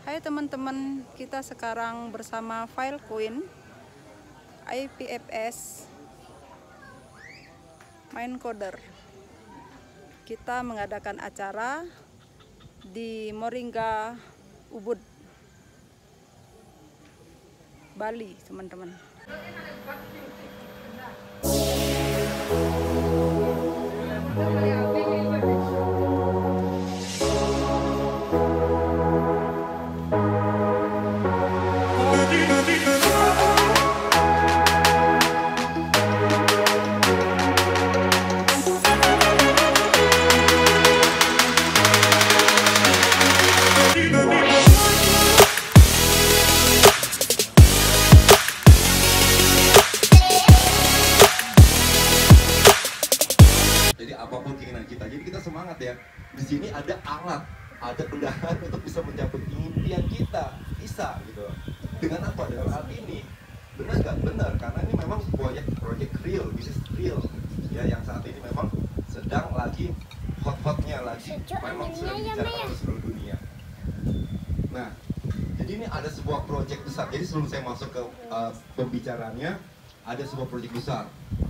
Hai teman-teman, kita sekarang bersama Filecoin IPFS Minecoder. Kita mengadakan acara di Moringga Ubud, Bali, teman-teman. Apapun keinginan kita, jadi kita semangat ya. Di sini ada alat, ada kendaraan untuk bisa mencapai impian kita, bisa gitu. Dengan apa? Dengan hal ini, benar nggak? Benar, karena ini memang proyek real, bisnis real, ya, yang saat ini memang sedang lagi hot-hotnya lagi, memang sudah dibicarakan di seluruh dunia. Nah, jadi ini ada sebuah proyek besar. Jadi sebelum saya masuk ke pembicaraannya, ada sebuah proyek besar.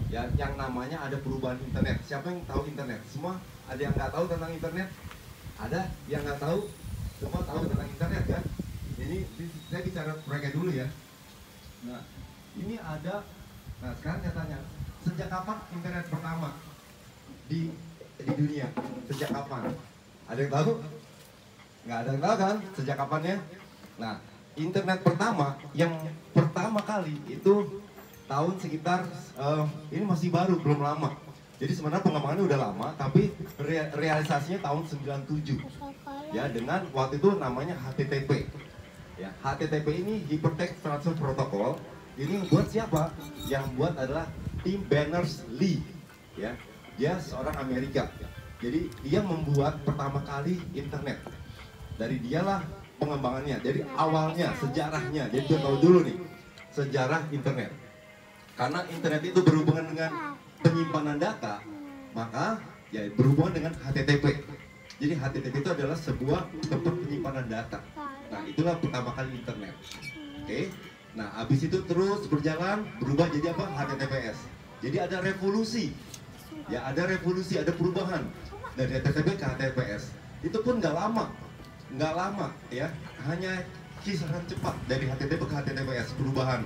Ya, yang namanya ada perubahan internet. Siapa yang tahu internet? Semua ada yang nggak tahu tentang internet? Ada yang nggak tahu? Semua tahu tentang internet kan? Ini saya bicara proyeknya dulu ya. Nah, ini ada. Nah, sekarang saya tanya, sejak kapan internet pertama di dunia? Sejak kapan? Ada yang tahu? Nggak ada yang tahu kan? Sejak kapannya? Nah, internet pertama yang pertama kali itu tahun sekitar ini masih baru, belum lama. Jadi sebenarnya pengembangannya udah lama, tapi realisasinya tahun 97. Ya, dengan waktu itu namanya HTTP. Ya, HTTP ini Hypertext Transfer Protocol. Ini buat siapa? Yang buat adalah Tim Berners-Lee. Ya, dia seorang Amerika. Jadi dia membuat pertama kali internet. Dari dialah pengembangannya. Jadi awalnya, sejarahnya. Jadi kita tahu dulu nih sejarah internet. Karena internet itu berhubungan dengan penyimpanan data, maka ya berhubungan dengan HTTP. Jadi HTTP itu adalah sebuah tempat penyimpanan data. Nah, itulah pertama kali internet. Oke. Nah, habis itu terus berjalan, berubah jadi apa? HTTPS. Jadi ada revolusi. Ya, ada revolusi, ada perubahan dari HTTP ke HTTPS. Itu pun nggak lama ya. Hanya kisaran cepat dari HTTP ke HTTPS perubahan.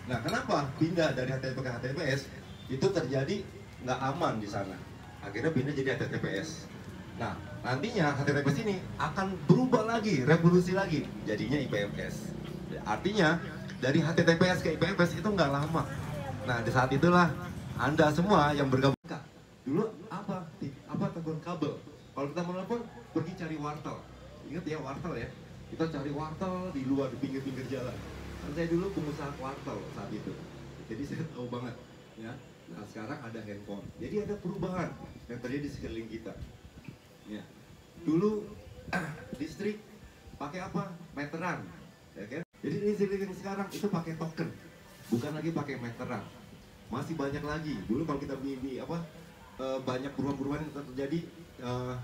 Nah, kenapa pindah dari HTTP ke HTTPS? Itu terjadi nggak aman di sana. Akhirnya pindah jadi HTTPS. Nah, nantinya HTTPS ini akan berubah lagi, revolusi lagi, jadinya IPFS. Artinya dari HTTPS ke IPFS itu nggak lama. Nah, di saat itulah Anda semua yang bergabung. Dulu apa telepon kabel. Kalau kita mau telepon, pergi cari wartel. Ingat ya, wartel ya. Kita cari wartel di luar, di pinggir-pinggir jalan. Kan saya dulu pengusaha wartel saat itu, jadi saya tahu banget ya. Nah, sekarang ada handphone, jadi ada perubahan yang terjadi di sekeliling kita ya. Dulu listrik pakai apa? Meteran ya kan? Jadi listrik yang sekarang itu pakai token, bukan lagi pakai meteran. Masih banyak lagi. Dulu kalau kita beli banyak perubahan-perubahan yang terjadi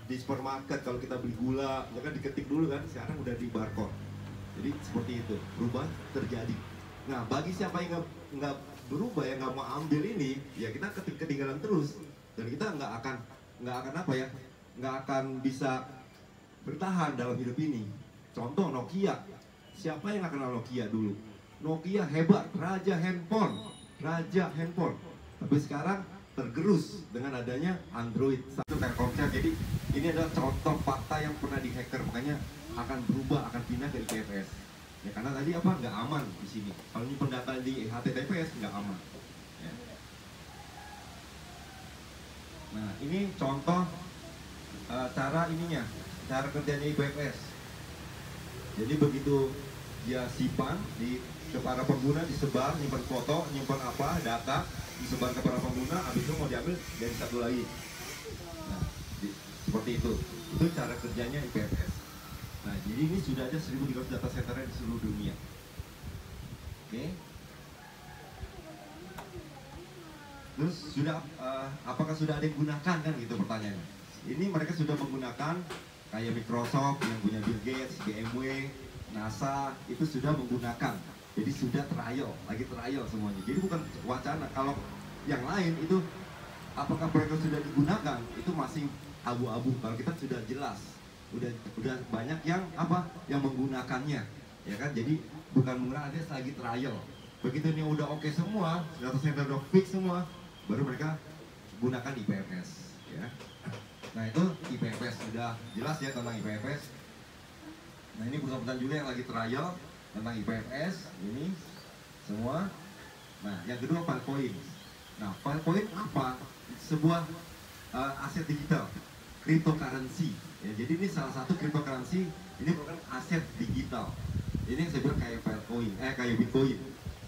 di supermarket. Kalau kita beli gula ya kan diketik dulu kan, sekarang udah di barcode. Jadi seperti itu, perubahan terjadi. Nah, bagi siapa yang nggak berubah, yang nggak mau ambil ini, ya kita ketinggalan terus. Dan kita nggak akan bisa bertahan dalam hidup ini. Contoh Nokia, siapa yang nggak kenal Nokia dulu? Nokia hebat, raja handphone. Tapi sekarang tergerus dengan adanya Android. Itu Telkomsel. Jadi ini adalah contoh fakta yang pernah dihacker, makanya akan berubah, akan pindah ke IPFS. Ya, karena tadi nggak aman di sini. Kalau nyimpen data di HTTPS nggak aman. Ya. Nah, ini contoh cara kerjanya IPFS. Jadi begitu dia simpan ke para pengguna, disebar, nyimpan foto, nyimpan data, disebar ke para pengguna, habis itu mau diambil dari satu lagi. Nah, seperti itu. Itu cara kerjanya IPFS. Nah, jadi ini sudah ada 1.300 data center di seluruh dunia. Oke. Terus apakah sudah ada yang gunakan kan gitu pertanyaannya. Ini mereka sudah menggunakan kayak Microsoft yang punya Bill Gates, BMW, NASA itu sudah menggunakan. Jadi sudah lagi trial semuanya. Jadi bukan wacana. Kalau yang lain itu apakah mereka sudah digunakan itu masih abu-abu. Kalau kita sudah jelas, udah banyak yang yang menggunakannya, ya kan? Jadi bukan menggunakan, ada lagi trial. Begitu ini udah oke semua, data center udah fix semua, baru mereka gunakan IPFS, ya. Nah itu IPFS sudah jelas ya tentang IPFS. Nah ini perusahaan juga yang lagi trial tentang IPFS ini semua. Nah yang kedua Filecoin. Nah Filecoin apa? Sebuah aset digital, cryptocurrency. Ya, jadi ini salah satu cryptocurrency, ini bukan aset digital. Ini yang saya bilang kayak Filecoin, kayak Bitcoin.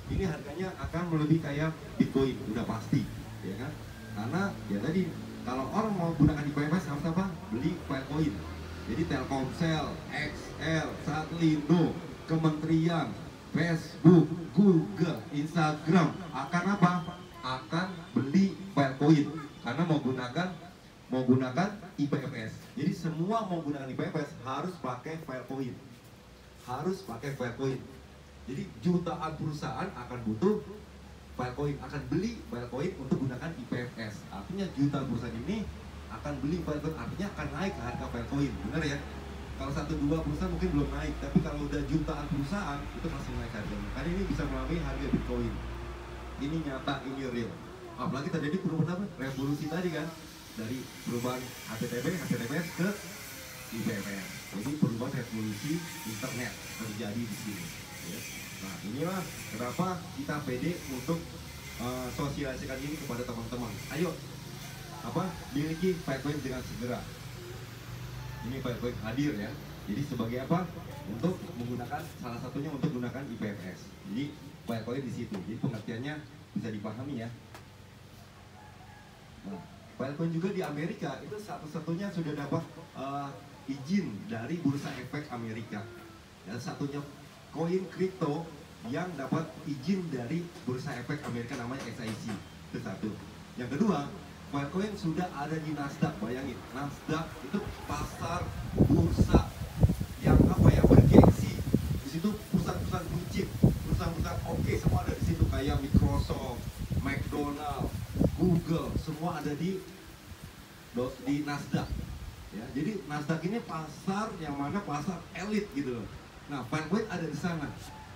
Ini harganya akan melebihi kayak Bitcoin, udah pasti, ya kan? Karena ya tadi kalau orang mau gunakan IPFS harus apa? Beli Filecoin. Jadi Telkomsel, XL, Satlindo, Kementerian, Facebook, Google, Instagram akan apa? Akan beli Filecoin karena mau gunakan IPFS. Jadi semua mau gunakan IPFS harus pakai Filecoin. Harus pakai Filecoin. Jadi jutaan perusahaan akan butuh Filecoin, akan beli Filecoin untuk gunakan IPFS. Artinya jutaan perusahaan ini akan beli Filecoin, artinya akan naik harga Filecoin, benar ya? Kalau 1-2 perusahaan mungkin belum naik, tapi kalau udah jutaan perusahaan itu pasti naik harganya. Karena ini bisa melalui harga Bitcoin. Ini nyata, ini real. Apalagi terjadi perubahan revolusi tadi kan, dari perubahan HTTPS ke IPFS. Jadi perubahan revolusi internet terjadi di sini. Ya. Nah inilah kenapa kita pede untuk sosialisasikan ini kepada teman-teman. Ayo, miliki Filecoin dengan segera. Ini Filecoin hadir ya. Jadi sebagai apa? Untuk menggunakan, salah satunya untuk menggunakan IPFS. Jadi Filecoin di situ. Jadi pengertiannya bisa dipahami ya. Nah, Filecoin juga di Amerika itu satu-satunya sudah dapat izin dari Bursa Efek Amerika. Dan satunya koin kripto yang dapat izin dari Bursa Efek Amerika namanya SIC. Itu satu. Yang kedua, Filecoin sudah ada di Nasdaq. Bayangin, Nasdaq itu pasar bursa yang bergengsi. Di situ perusahaan-perusahaan blue chip, perusahaan-perusahaan oke semua ada di situ, kayak Microsoft, McDonald, Google, semua ada di Nasdaq. Ya, jadi Nasdaq ini pasar yang mana pasar elit gitu loh. Nah, Filecoin ada di sana.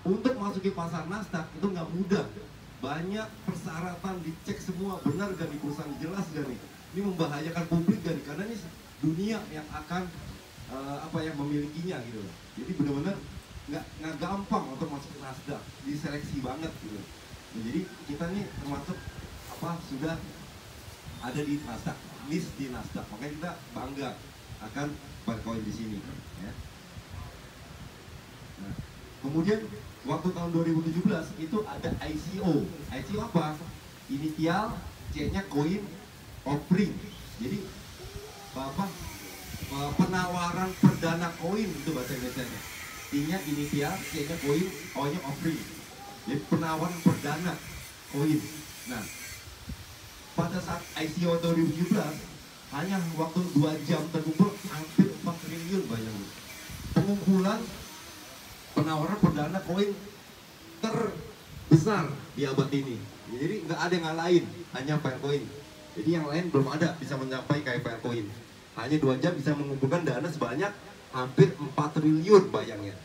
Untuk masuki pasar Nasdaq itu nggak mudah. Banyak persyaratan, dicek semua, benar gak nih perusahaan, jelas gak nih? Ini membahayakan publik gak nih? Karena ini dunia yang akan yang memilikinya gitu loh. Jadi benar-benar nggak gampang untuk masuk ke Nasdaq, diseleksi banget gitu. Nah, jadi kita nih termasuk sudah ada di Nasdaq, list di Nasdaq. Makanya kita bangga akan Filecoin di sini ya. Nah, kemudian waktu tahun 2017 itu ada ICO. ICO apa? Initial C-nya coin offering. Jadi penawaran perdana koin itu bahasa Indonesia-nya. I-nya initial, C-nya coin, O-nya offering. Jadi penawaran perdana koin. Nah, pada saat ICO 2017 hanya waktu 2 jam terkumpul hampir 4 triliun, bayangin. Pengumpulan penawaran perdana koin terbesar di abad ini. Jadi nggak ada yang lain, hanya Filecoin. Jadi yang lain belum ada bisa mencapai kayak Filecoin. Hanya 2 jam bisa mengumpulkan dana sebanyak hampir 4 triliun, bayangnya.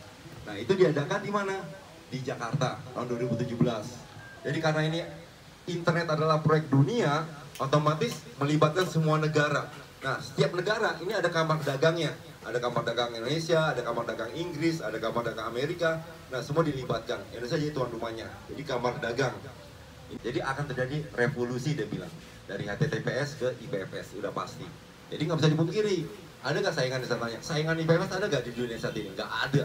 Nah itu diadakan di mana? Di Jakarta tahun 2017. Jadi karena ini internet adalah proyek dunia, otomatis melibatkan semua negara. Nah setiap negara ini ada kamar dagangnya. Ada kamar dagang Indonesia, ada kamar dagang Inggris, ada kamar dagang Amerika. Nah semua dilibatkan. Indonesia jadi tuan rumahnya. Jadi kamar dagang. Jadi akan terjadi revolusi dia bilang. Dari HTTPS ke IPFS, udah pasti. Jadi nggak bisa dipungkiri. Ada nggak saingan di sana? Saingan IPFS ada nggak di dunia saat ini? Nggak ada.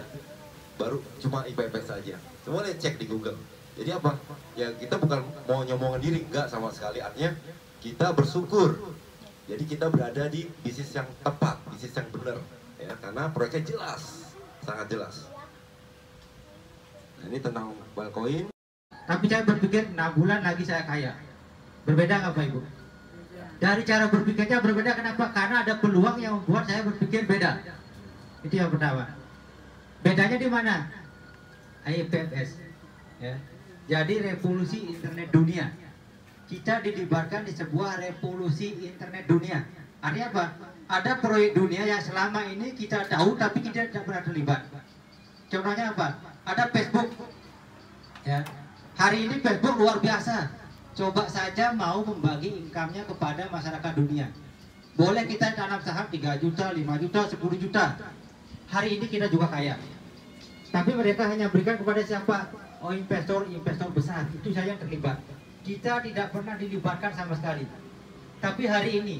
Baru cuma IPFS saja. Semua lihat cek di Google. Jadi apa? Ya kita bukan mau nyomongan diri, nggak sama sekali. Artinya kita bersyukur. Jadi kita berada di bisnis yang tepat, bisnis yang benar. Ya, karena proyeknya jelas, sangat jelas. Nah, ini tentang Filecoin. Tapi saya berpikir 6 bulan lagi saya kaya. Berbeda nggak Pak Ibu? Dari cara berpikirnya berbeda, kenapa? Karena ada peluang yang membuat saya berpikir beda. Itu yang pertama. Bedanya di mana? IPFS. Ya. Jadi revolusi internet dunia. Kita dilibatkan di sebuah revolusi internet dunia. Artinya apa? Ada proyek dunia yang selama ini kita tahu tapi kita tidak pernah terlibat. Contohnya apa? Ada Facebook. Ya. Hari ini Facebook luar biasa. Coba saja mau membagi income-nya kepada masyarakat dunia. Boleh kita tanam saham 3 juta, 5 juta, 10 juta. Hari ini kita juga kaya. Tapi mereka hanya berikan kepada siapa? Oh, investor besar. Itu saja yang terlibat. Kita tidak pernah dilibatkan sama sekali. Tapi hari ini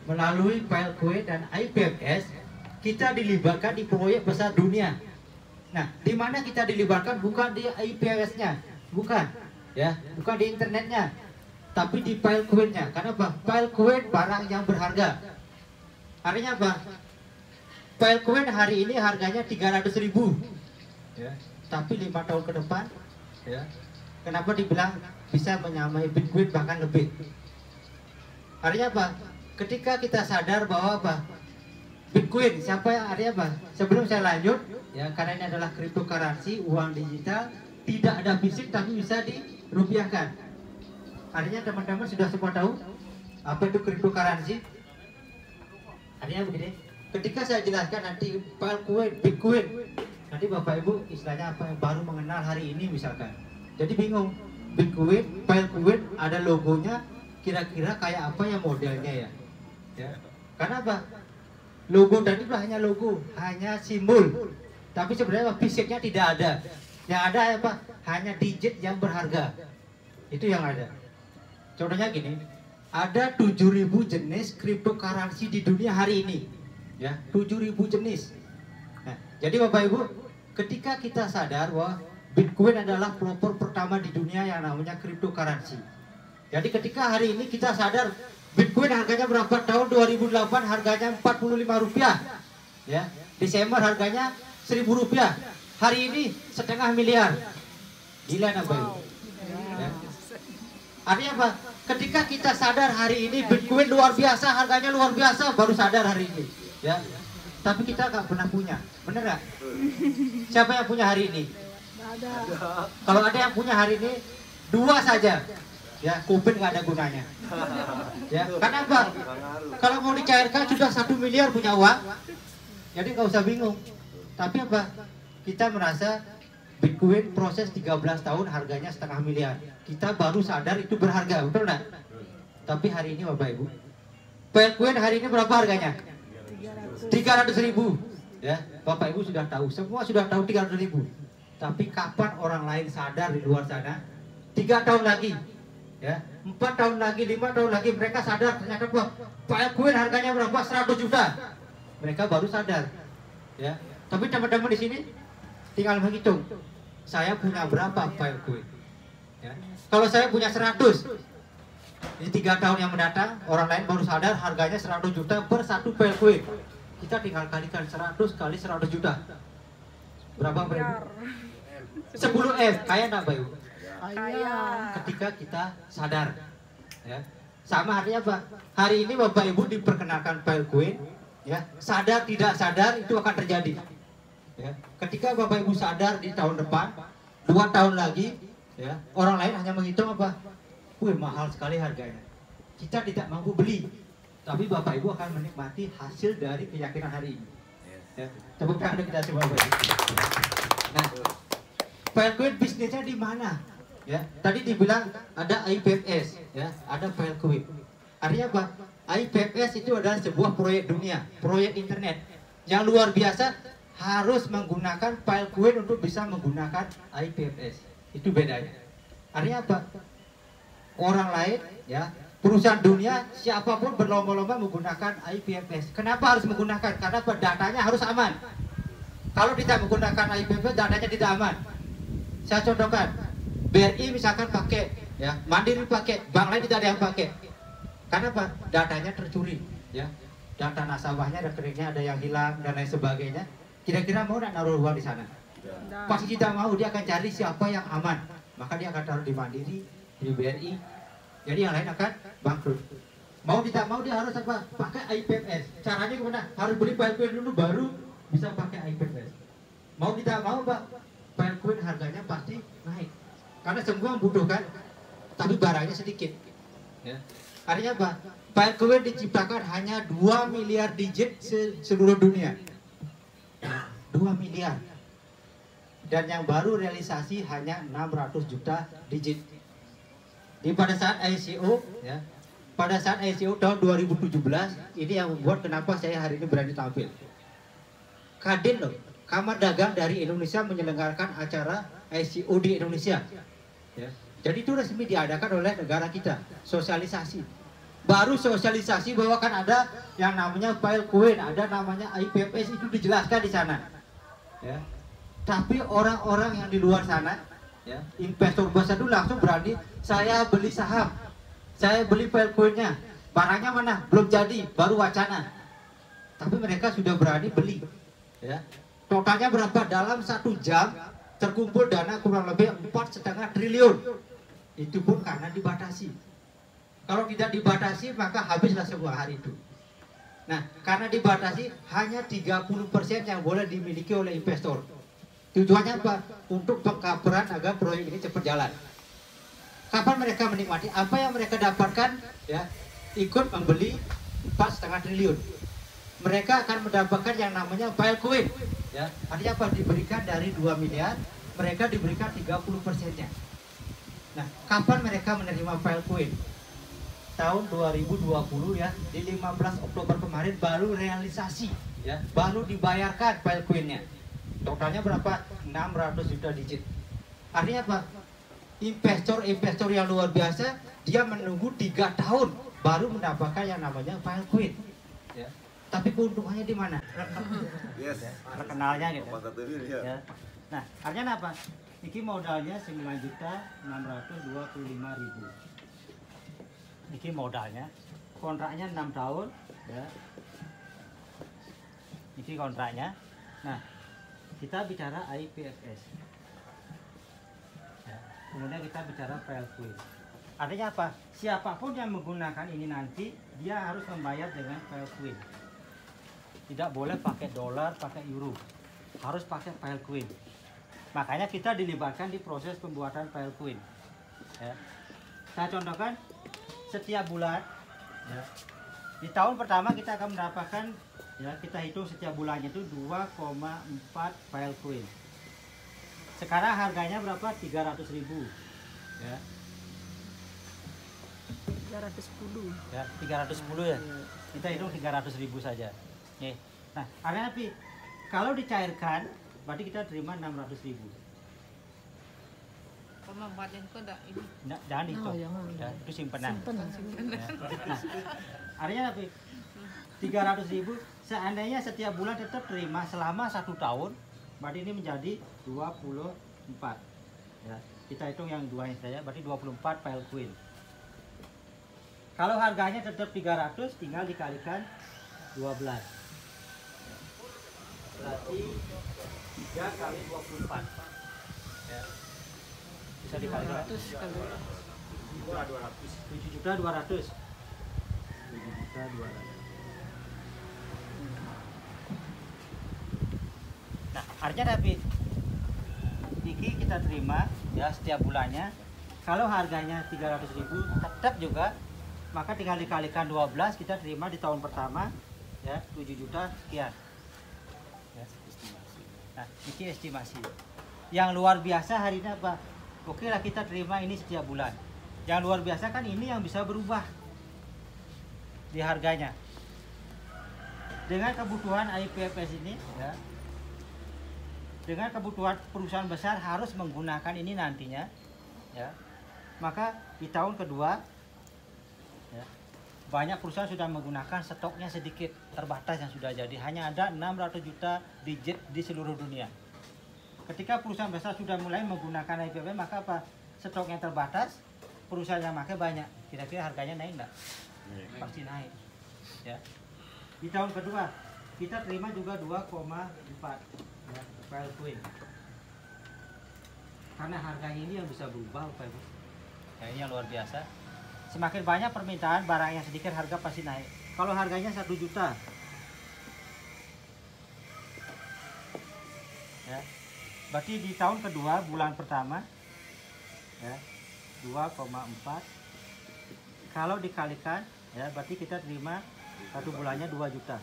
melalui Filecoin dan IPFS kita dilibatkan di proyek besar dunia. Nah, di mana kita dilibatkan bukan di IPFS-nya, bukan, ya, bukan di internetnya, tapi di Filecoin-nya. Karena apa? Filecoin barang yang berharga. Artinya apa? Filecoin hari ini harganya 300.000, ya. Tapi 5 tahun ke depan, ya, kenapa dibilang bisa menyamai Bitcoin bahkan lebih? Artinya apa? Ketika kita sadar bahwa apa? Bitcoin, siapa yang artinya apa? Sebelum saya lanjut, ya, karena ini adalah cryptocurrency, uang digital, tidak ada fisik tapi bisa dirupiahkan. Artinya teman-teman sudah semua tahu apa itu cryptocurrency? Artinya begini, ketika saya jelaskan nanti Filecoin, Bitcoin, nanti Bapak Ibu istilahnya apa yang baru mengenal hari ini misalkan. Jadi bingung, Bitcoin, Filecoin ada logonya, kira-kira kayak apa ya modelnya ya? Ya. Karena apa? Logo tadi itu hanya logo, hanya simbol. Tapi sebenarnya fisiknya tidak ada. Yang ada apa? Hanya digit yang berharga. Itu yang ada. Contohnya gini, ada 7.000 jenis cryptocurrency di dunia hari ini. Ya, 7.000 jenis. Nah, jadi Bapak Ibu, ketika kita sadar bahwa Bitcoin adalah pelopor pertama di dunia yang namanya cryptocurrency. Jadi ketika hari ini kita sadar Bitcoin harganya berapa? Tahun 2008 harganya Rp45. Ya, Desember harganya Rp1.000. Hari ini 0,5 miliar. Gila Bapak Ibu. Ya. Artinya apa? Ketika kita sadar hari ini Bitcoin luar biasa, harganya luar biasa, baru sadar hari ini. Ya. Tapi kita nggak pernah punya, bener nggak? Siapa yang punya hari ini? Ada. Kalau ada yang punya hari ini, 2 saja. Ya, kupin nggak ada gunanya. Ya, karena apa? Kalau mau dicairkan sudah 1 miliar punya uang, jadi nggak usah bingung. Tapi apa? Kita merasa Bitcoin proses 13 tahun harganya 0,5 miliar. Kita baru sadar itu berharga, betul nggak? Tapi hari ini Bapak Ibu, Filecoin hari ini berapa harganya? 300.000. Ya, Bapak Ibu sudah tahu, semua sudah tahu 300.000. Tapi kapan orang lain sadar di luar sana? 3 tahun lagi. Ya, 4 tahun lagi, 5 tahun lagi mereka sadar ternyata bahwa Filecoin harganya berapa? 100 juta. Mereka baru sadar. Ya, tapi teman-teman di sini tinggal menghitung. Saya punya berapa Filecoin? Ya. Kalau saya punya 100, di 3 tahun yang mendatang orang lain baru sadar harganya 100 juta per 1 Filecoin. Kita tinggal kalikan 100 kali 100 juta. Berapa Bapak Ibu? 10 M. Kaya enggak Bapak Ibu? Kaya. Ketika kita sadar, ya, sama artinya apa? Hari ini Bapak Ibu diperkenalkan Filecoin, ya, sadar tidak sadar itu akan terjadi. Ya, ketika Bapak Ibu sadar di tahun depan, 2 tahun lagi, ya, orang lain hanya menghitung apa? Wih, mahal sekali harganya. Kita tidak mampu beli, tapi Bapak Ibu akan menikmati hasil dari keyakinan hari ini. Ya, tepuk tangan kita semua Bapak Ibu. Nah, Filecoin bisnisnya di mana? Ya, tadi dibilang ada IPFS, ya, ada Filecoin. Artinya apa? IPFS itu adalah sebuah proyek dunia, proyek internet yang luar biasa, harus menggunakan Filecoin untuk bisa menggunakan IPFS. Itu bedanya. Artinya apa? Orang lain, ya, perusahaan dunia siapapun berlomba-lomba menggunakan IPFS. Kenapa harus menggunakan? Karena datanya harus aman. Kalau tidak menggunakan IPFS, datanya tidak aman. Saya contohkan, BRI misalkan pakai, ya, Mandiri pakai, bank lain tidak ada yang pakai. Karena apa? Datanya tercuri, ya. Data nasabahnya, rekeningnya ada yang hilang dan lain sebagainya. Kira-kira mau nggak naruh uang di sana? Pasti tidak mau. Dia akan cari siapa yang aman. Maka dia akan taruh di Mandiri, di BRI. Jadi yang lain akan bangkrut. Mau tidak mau dia harus apa? Pakai IPFS. Caranya gimana? Harus beli Filecoin dulu baru bisa pakai IPFS. Mau tidak mau Pak, Filecoin harganya pasti naik. Karena semua membutuhkan, tapi barangnya sedikit. Ya. Artinya apa? Filecoin diciptakan hanya 2 miliar digit seluruh dunia. 2 miliar. Dan yang baru realisasi hanya 600 juta digit. Di pada saat ICO, ya, pada saat ICO tahun 2017, ini yang membuat kenapa saya hari ini berani tampil. Kadin loh, Kamar Dagang dari Indonesia menyelenggarakan acara ICO di Indonesia. Ya. Jadi itu resmi diadakan oleh negara kita, sosialisasi. Baru sosialisasi bahwa kan ada yang namanya Filecoin, ada namanya IPFS, itu dijelaskan di sana. Ya. Tapi orang-orang yang di luar sana, ya, investor besar itu langsung berani, saya beli saham, saya beli Filecoinnya, barangnya mana? Belum jadi, baru wacana. Tapi mereka sudah berani beli. Ya. Totalnya berapa? Dalam 1 jam terkumpul dana kurang lebih 4,5 triliun. Itu pun karena dibatasi. Kalau tidak dibatasi maka habislah semua hari itu. Nah, karena dibatasi hanya 30% yang boleh dimiliki oleh investor. Tujuannya apa? Untuk pengkaperan agar proyek ini cepat jalan. Kapan mereka menikmati? Apa yang mereka dapatkan? Ya, ikut membeli 4,5 triliun. Mereka akan mendapatkan yang namanya Filecoin. Ya, artinya apa? Diberikan dari 2 miliar, mereka diberikan 30%-nya. Nah, kapan mereka menerima Filecoin? Tahun 2020 ya, di 15 Oktober kemarin baru realisasi, ya, baru dibayarkan Filecoin-nya. Totalnya berapa? 600 juta digit. Artinya apa? Investor-investor yang luar biasa, dia menunggu 3 tahun baru mendapatkan yang namanya Filecoin. Ya. Tapi keuntungannya di mana? Yes. Terkenalnya gitu. Ya. Ya. Nah, artinya apa? Ini modalnya 9.625.000. Ini modalnya. Kontraknya 6 tahun, ya. Ini kontraknya. Nah, kita bicara IPFS. Ya. Kemudian kita bicara Filecoin. Artinya apa? Siapapun yang menggunakan ini nanti, dia harus membayar dengan Filecoin. Tidak boleh pakai dolar, pakai euro. Harus pakai Filecoin. Makanya kita dilibatkan di proses pembuatan Filecoin. Ya. Saya contohkan, setiap bulan, ya, di tahun pertama kita akan mendapatkan, ya, kita hitung setiap bulannya itu 2,4 Filecoin. Sekarang harganya berapa? 300.000. Ya. 310. Ya, 310 ya. Kita hitung 300.000 saja. Nih. Nah, artinya tapi kalau dicairkan berarti kita terima 600.000. Pemanfaatan kok enggak ini. Nggak, jangan dihitung. Ya, itu simpanan. Ya. Nah, artinya tapi 300.000 seandainya setiap bulan tetap terima selama 1 tahun, berarti ini menjadi 24. Ya, kita hitung yang duanya saja, berarti 24 Filecoin. Kalau harganya tetap 300, tinggal dikalikan 12. Berarti 3 kali 24. Ya. Bisa dikalikan 7.200. 7.200. Nah, artinya tapi ini kita terima ya setiap bulannya. Kalau harganya 300.000 tetap juga, maka tinggal dikalikan 12, kita terima di tahun pertama ya 7 juta sekian. Ya, nah, ini estimasi. Yang luar biasa hari ini apa? Oke lah, kita terima ini setiap bulan. Yang luar biasa kan ini yang bisa berubah di harganya. Dengan kebutuhan IPFS ini, ya, dengan kebutuhan perusahaan besar harus menggunakan ini nantinya, ya, maka di tahun kedua, ya, banyak perusahaan sudah menggunakan, stoknya sedikit, terbatas yang sudah jadi, hanya ada 600 juta digit di seluruh dunia. Ketika perusahaan besar sudah mulai menggunakan IPFS, maka apa? Stoknya terbatas, perusahaan yang pakai banyak. Kira-kira harganya naik enggak? Pasti naik. Ya. Di tahun kedua, kita terima juga 2,4 ya, Filecoin. Karena harganya ini yang bisa berubah, Pak Ibu. Ya, ini yang luar biasa. Semakin banyak permintaan, barang yang sedikit harga pasti naik. Kalau harganya 1 juta, ya. Berarti di tahun kedua bulan pertama ya 2,4. Kalau dikalikan ya berarti kita terima satu bulannya 2 juta.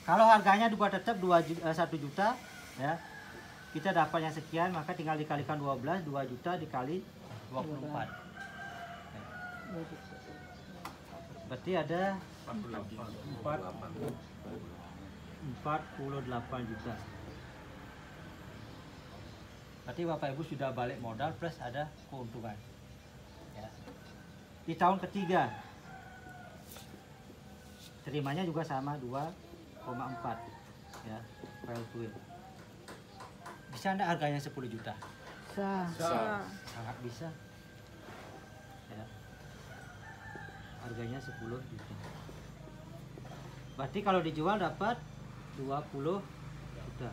Kalau harganya juga tetap 1 juta ya, kita dapatnya sekian, maka tinggal dikalikan 12, 2 juta dikali 24 ya. Berarti ada 48 juta. Berarti Bapak Ibu sudah balik modal plus ada keuntungan ya. Di tahun ketiga terimanya juga sama 2,4 ya, file twin. Bisa anda harganya 10 juta? Bisa. Sangat bisa ya. Harganya 10 juta. Berarti kalau dijual dapat 20 juta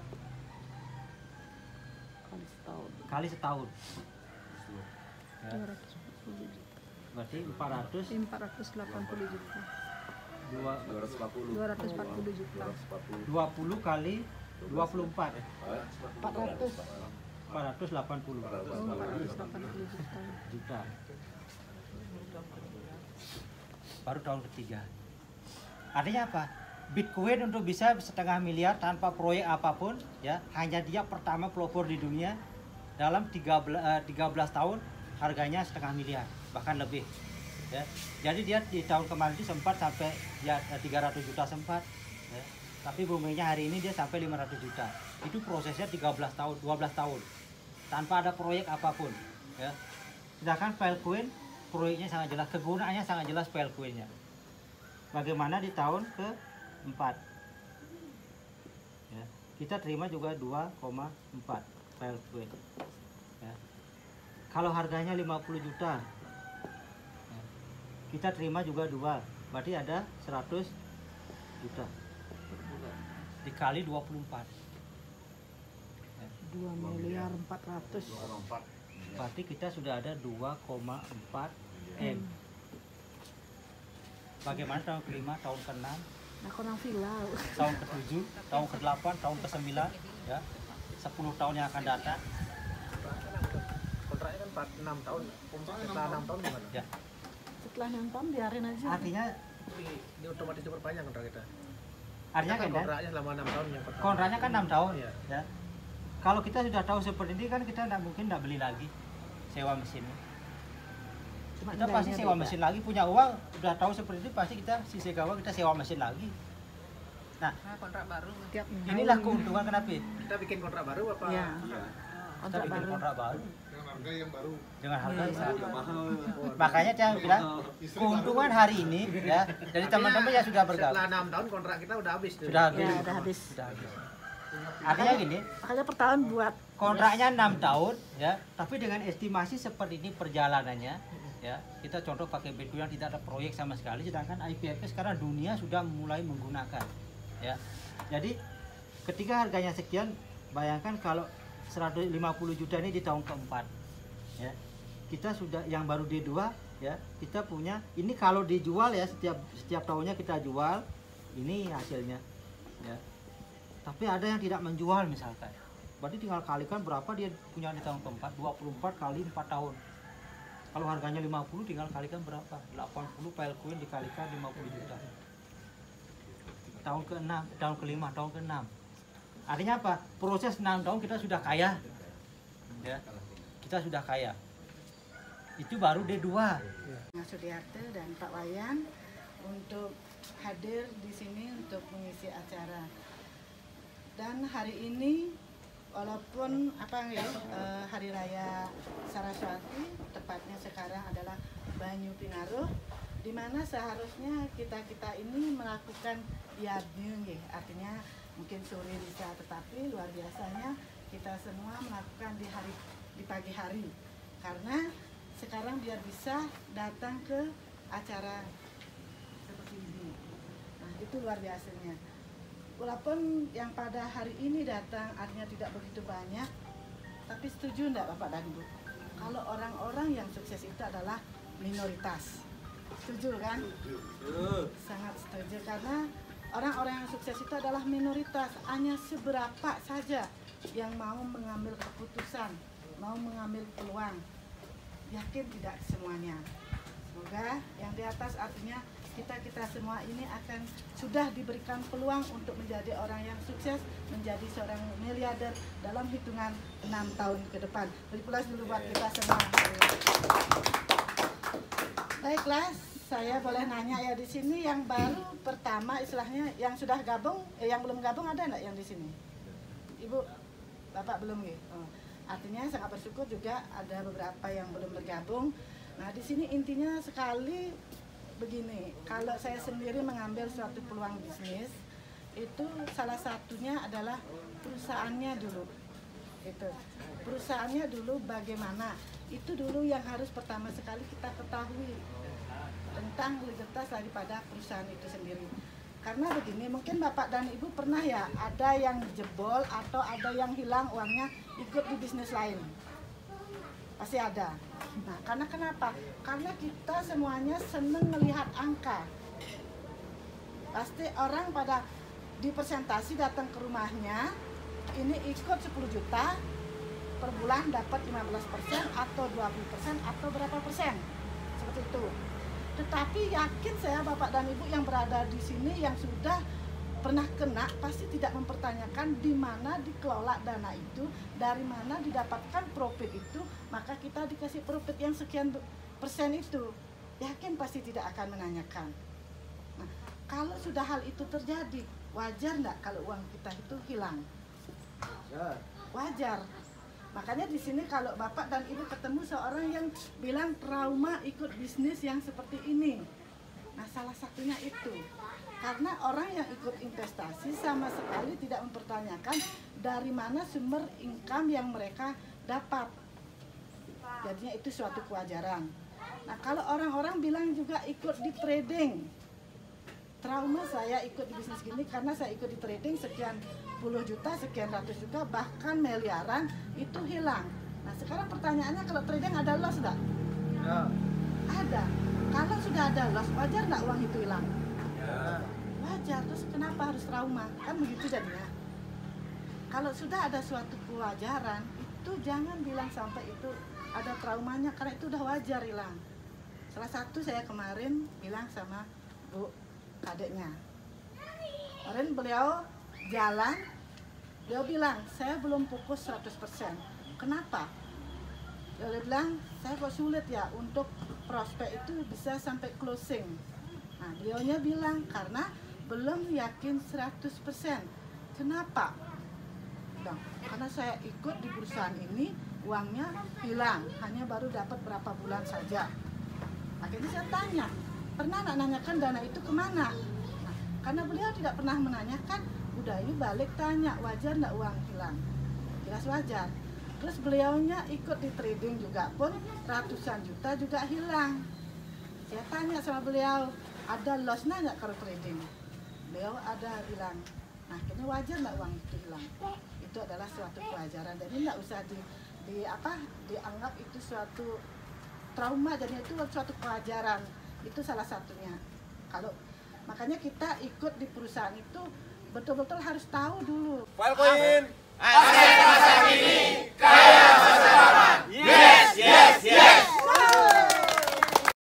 kali setahun ya. 240 juta. Berarti 480 juta. 240 juta. 20 kali 24 400. 480 480 juta. Baru tahun ketiga. Artinya apa? Bitcoin untuk bisa 1,5 miliar tanpa proyek apapun ya, hanya dia pertama pelopor di dunia dalam 13 tahun harganya 1,5 miliar bahkan lebih ya. Jadi dia di tahun kemarin itu sempat sampai ya 300 juta sempat ya. Tapi boomingnya hari ini dia sampai 500 juta. Itu prosesnya 13 tahun, 12 tahun tanpa ada proyek apapun ya. Sedangkan Filecoin proyeknya sangat jelas, kegunaannya sangat jelas Filecoinnya. Bagaimana di tahun ke-4 ya, kita terima juga 2,4 Filecoin ya. Kalau harganya 50 juta ya, kita terima juga 2, berarti ada 100 juta dikali 24 ya. 2.400.000.000. Berarti kita sudah ada 2,4 M. Bagaimana tahun ke-5, tahun ke-6, Nah, korang vilau. tahun ke-7, tahun ke-8, tahun ke-9 ya, 10 tahun yang akan datang Kontraknya kan 6 tahun, setelah 6 tahun gimana? ya. Setelah 6 tahun biarin aja. Artinya Ini otomatis diperpanjang kontrak kita. artinya Kan kan kontraknya selama 6 tahun yang pertama. kontraknya kan 6 tahun Iya. ya. Kalau kita sudah tahu seperti ini kan kita mungkin tidak beli lagi sewa mesin. Cuma Kita pasti nilainya sewa beda. mesin lagi, punya uang udah tahu seperti itu pasti kita sisi gawang kita sewa mesin lagi. Nah, kontrak baru. Tiap minggu. inilah keuntungan kenapa Kita bikin kontrak baru apa? Ya. kita Kontrak bikin baru. kontrak baru Dengan harga yang baru. dengan harga yang Baru sama. mahal. Makanya saya bilang keuntungan hari ini ya dari teman-teman yang sudah Setelah bergabung 6 tahun kontrak kita udah habis tuh. sudah habis. Ya, udah habis. Sudah habis. Artinya gini, Makanya per tahun buat kontraknya 6 tahun ya, tapi dengan estimasi seperti ini perjalanannya ya. Kita contoh pakai Bitcoin yang tidak ada proyek sama sekali, sedangkan IPFS sekarang dunia sudah mulai menggunakan ya. Jadi ketika harganya sekian, bayangkan kalau 150 juta ini di tahun keempat ya, kita sudah yang baru D2 ya, kita punya ini kalau dijual ya, setiap tahunnya kita jual, ini hasilnya ya. Tapi ada yang tidak menjual misalkan, berarti tinggal kalikan berapa dia punya di tahun keempat, 24 kali 4 tahun. Kalau harganya 50 tinggal kalikan berapa, 80 Filecoin dikalikan 50 juta. Tahun ke-6, tahun ke-5, tahun ke-6. Artinya apa? Proses 6 tahun kita sudah kaya ya, kita sudah kaya. Itu baru D2. Mas Sudiarte dan Pak Wayan untuk hadir di sini untuk mengisi acara. Dan hari ini walaupun hari raya Saraswati, tepatnya sekarang adalah Banyu Pinaruh, di mana seharusnya kita ini melakukan yadnyung, artinya mungkin sore bisa, tetapi luar biasanya kita semua melakukan di pagi hari, karena sekarang biar bisa datang ke acara seperti ini. Nah, itu luar biasanya. Walaupun yang pada hari ini datang artinya tidak begitu banyak, tapi setuju enggak Bapak dan Ibu? Kalau orang-orang yang sukses itu adalah minoritas. Setuju kan? Sangat setuju, karena orang-orang yang sukses itu adalah minoritas, hanya seberapa saja yang mau mengambil keputusan, mau mengambil peluang. Yakin tidak semuanya. Semoga yang di atas artinya kita semua ini akan sudah diberikan peluang untuk menjadi orang yang sukses, menjadi seorang miliarder dalam hitungan 6 tahun ke depan. Beri pulas dulu buat kita semua. Baiklah, saya boleh nanya ya di sini yang baru pertama istilahnya yang sudah gabung, yang belum gabung ada nggak yang di sini? Ibu, Bapak belum ya? Oh. Artinya sangat bersyukur juga ada beberapa yang belum bergabung. Nah di sini intinya sekali begini, kalau saya sendiri mengambil suatu peluang bisnis, itu salah satunya adalah perusahaannya dulu. Itu perusahaannya dulu bagaimana? Itu dulu yang harus pertama sekali kita ketahui tentang legalitas daripada perusahaan itu sendiri. Karena begini, mungkin Bapak dan Ibu pernah ya ada yang jebol atau ada yang hilang uangnya ikut di bisnis lain. Pasti ada. Nah, karena kenapa? Karena kita semuanya seneng melihat angka. Pasti orang pada di presentasi datang ke rumahnya, ini ikut 10 juta, per bulan dapat 15% atau 20% atau berapa persen. Seperti itu. Tetapi yakin saya Bapak dan Ibu yang berada di sini yang sudah pernah kena pasti tidak mempertanyakan di mana dikelola dana itu, dari mana didapatkan profit itu, maka kita dikasih profit yang sekian persen itu. Yakin pasti tidak akan menanyakan. Nah, kalau sudah hal itu terjadi, wajar nggak kalau uang kita itu hilang? Wajar. Makanya di sini kalau Bapak dan Ibu ketemu seorang yang bilang trauma ikut bisnis yang seperti ini. Nah, salah satunya itu. Karena orang yang ikut investasi sama sekali tidak mempertanyakan dari mana sumber income yang mereka dapat. Jadinya itu suatu kewajaran. Nah, kalau orang-orang bilang juga ikut di trading. Trauma saya ikut di bisnis gini karena saya ikut di trading sekian puluh juta, sekian ratus juta, bahkan miliaran itu hilang. Nah, sekarang pertanyaannya kalau trading ada loss enggak? Ya. Ada. Kalau sudah ada loss, wajar enggak uang itu hilang? Ya. Wajar, terus kenapa harus trauma? Kan begitu jadinya. Kalau sudah ada suatu kewajaran, itu jangan bilang sampai itu ada traumanya, karena itu udah wajar hilang. Salah satu saya kemarin bilang sama Bu kadeknya. Kemarin beliau jalan, beliau bilang, saya belum fokus 100%. Kenapa? Beliau bilang, saya kok sulit ya untuk prospek itu bisa sampai closing. Nah, beliaunya bilang, karena belum yakin 100%. Kenapa? Bilang, karena saya ikut di perusahaan ini, uangnya hilang, hanya baru dapat berapa bulan saja. Akhirnya saya tanya, pernah nggak nanyakan dana itu kemana? Nah, karena beliau tidak pernah menanyakan, udah ini balik tanya, wajar nggak uang hilang? Jelas wajar. Terus beliaunya ikut di trading juga pun ratusan juta juga hilang. Saya tanya sama beliau, ada lossnya nggak kalau trading? Beliau ada bilang, nah ini wajar nggak uang itu hilang? Itu adalah suatu kewajaran. Jadi nggak usah dianggap itu suatu trauma, jadi itu suatu kewajaran. Itu salah satunya. Kalau makanya kita ikut di perusahaan itu betul-betul harus tahu dulu. Filecoin. Aset masa kini.